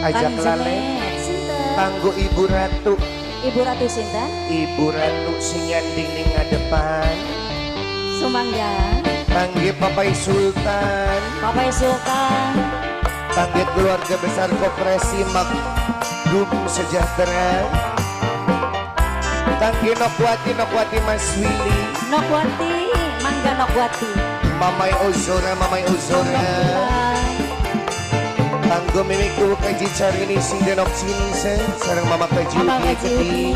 Ajak lale kanggo Ibu Ratu. Ibu Ratu sinten? Ibu Ratu sing nyanding ning ngadepan. Sumangga. Kangge Papai Sultan. Papai Sultan. Kangge keluarga besar Koperasi Magdum Sejahtera. Kangge Nokwati Mas Willy. Nokwati, Mangga Nokwati. Mamai Ozora. Kanggo mimiku kaji cari ini sing denok sinse sareng Mama kaji gede.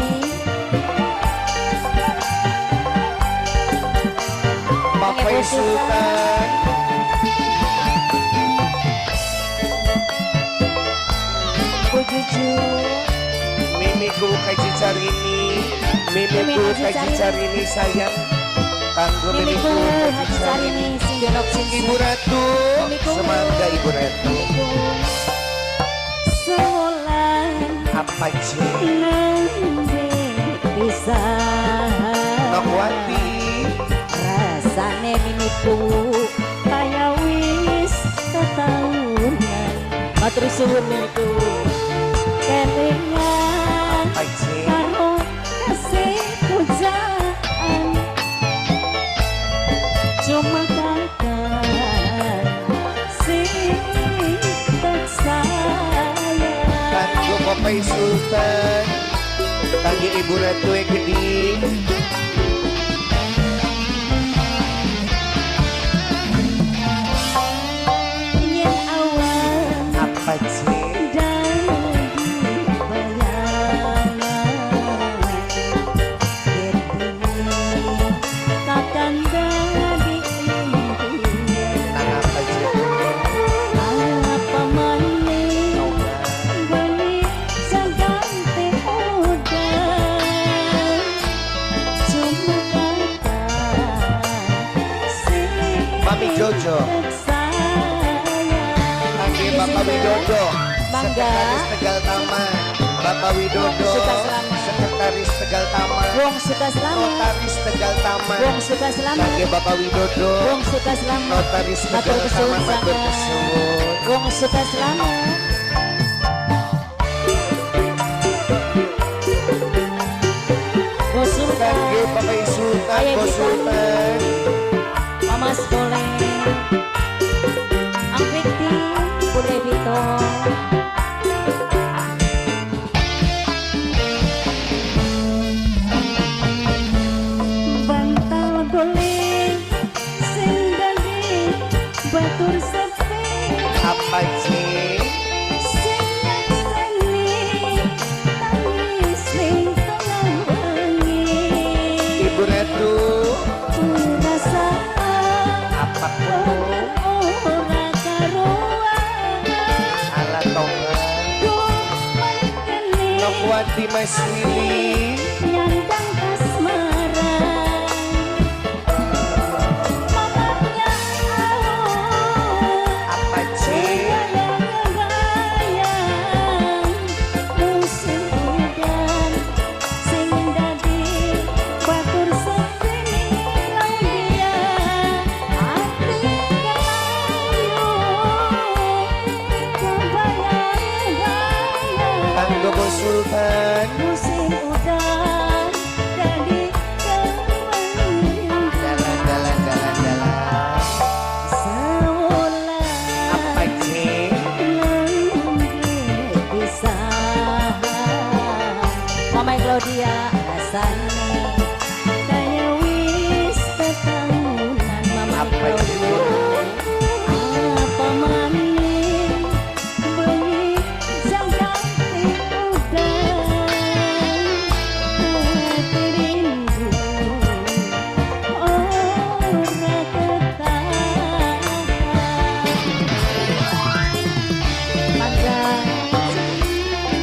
Papai Sultan. Mimiku kaji cari ini sayang. Kanggo mimiku kaji cari ini sing denok sinse. Ibu Ratu, semoga Ibu Ratu. Apa sih? Bisa Nokwati rasane mimiku kaya wis tetahunan. Matur suwun mimiku kelingan Apa sih? karo kasih pujaan cuma kakak sing tak sayang. Kanggo Papai Sultan, kangge Ibu Ratu yang gede. Yen awan Apa sih? dadi bayangan getune kakang dadi impian. Nang apa sih? Apa maning bani sagante udan cuma kata sing Mami Jojo. Kangge Bapak Widodo, Sekretaris Tegal Taman. Bapak Widodo, Suka selamat. Sekretaris Tegal Taman. Wong suka selamat. Notaris Tegal Taman. Wong suka selamat. Kangge Bapak Widodo, Wong suka selamat. Notaris Matur Tegal kesuwun Taman. Matur sangat. kesuwun. Wong suka selamat. Bos Sultan. Kangge Papai Sultan, Ayah Bos kita. Sultan. Mama Skole. Ang Fikti, Bude Vito. Bantal guling sing dadi batur sepi. Apa sih? Sing nyakseni tangis ning tengah wengi. Ibu Ratu, Perasaan apa kudu? ora karuan. Ala tonga. Nokwati Mas Willy. Nyandang kasmaran mamanya Apa sih? bayang musim hujan sing dadi batur sepi dia ati kelayu kebayang-bayang. Kanggo Bos Sultan. Musim udan jadi kebayang Jalan. seolah Apa sih? bisa Mama Claudia rasane kaya wis tetahunan. Mama Apa itu? Claudia apa maning bengi jam ganti udan hati rindu ora ketahan. Mangga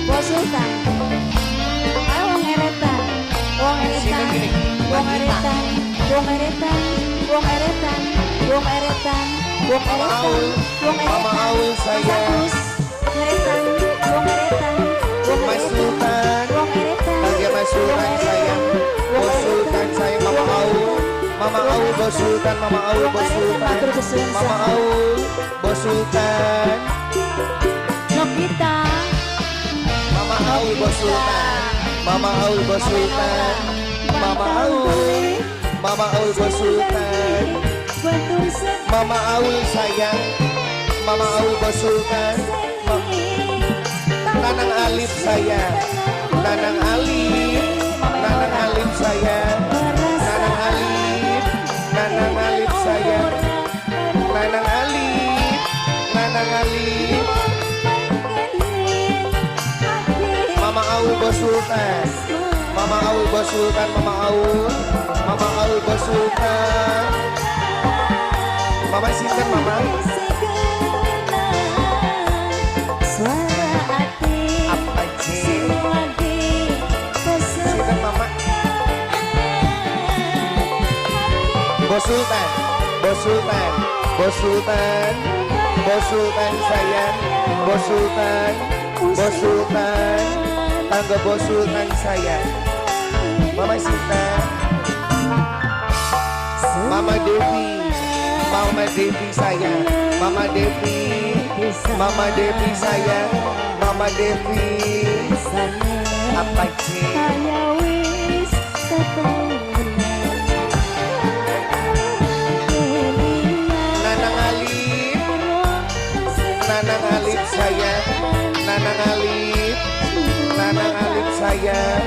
Bos Sultan. Ayo wong eretan. Wong eretan. Sini, Wong Bang eretan. Wong eretan. Wong eretan. Wong eretan. Wong Mama eretan. Aul. Wong Mama eretan. Aul sayang. Terus eretan. Wong eretan. Wong Mas eretan. Sultan. Wong eretan. Kangge Mas Sultan sayang. Bos Sultan sayang. Mama Aul. Mama Aul Bos Sultan. Mama Aul Bos Sultan. Matur kesuwun Mama Aul Bos Sultan. Novita. Bos Sultan, Mama Aul Bos Sultan, Mama Aul, Mama Aul Bos Sultan, Mama Aul sayang, Mama Aul Bos Sultan, Nanang Alif sayang, Nanang Alif, Nanang Alif sayang, Nanang Alif, Nanang Alif sayang, Nanang Alif, Nanang Alif, Mama Aul Bos Sultan, Mama Aul Bos Sultan, Mama Aul, Mama Aul Bos Sultan, Mama sinten Mama? Apa sih? Sinten Mama? Bos Sultan, Bos Sultan, Bos Sultan, Bos Sultan sayang, Bos Sultan, Bos Sultan, tangga Bos Sultan sayang, Mama Sinta, Mama Devi, Mama Devi sayang, Mama Devi, Mama Devi sayang, Mama Devi, apa sih? Nanang Alif, Nanang Alif sayang, Nanang Alif, Nanang Alif sayang,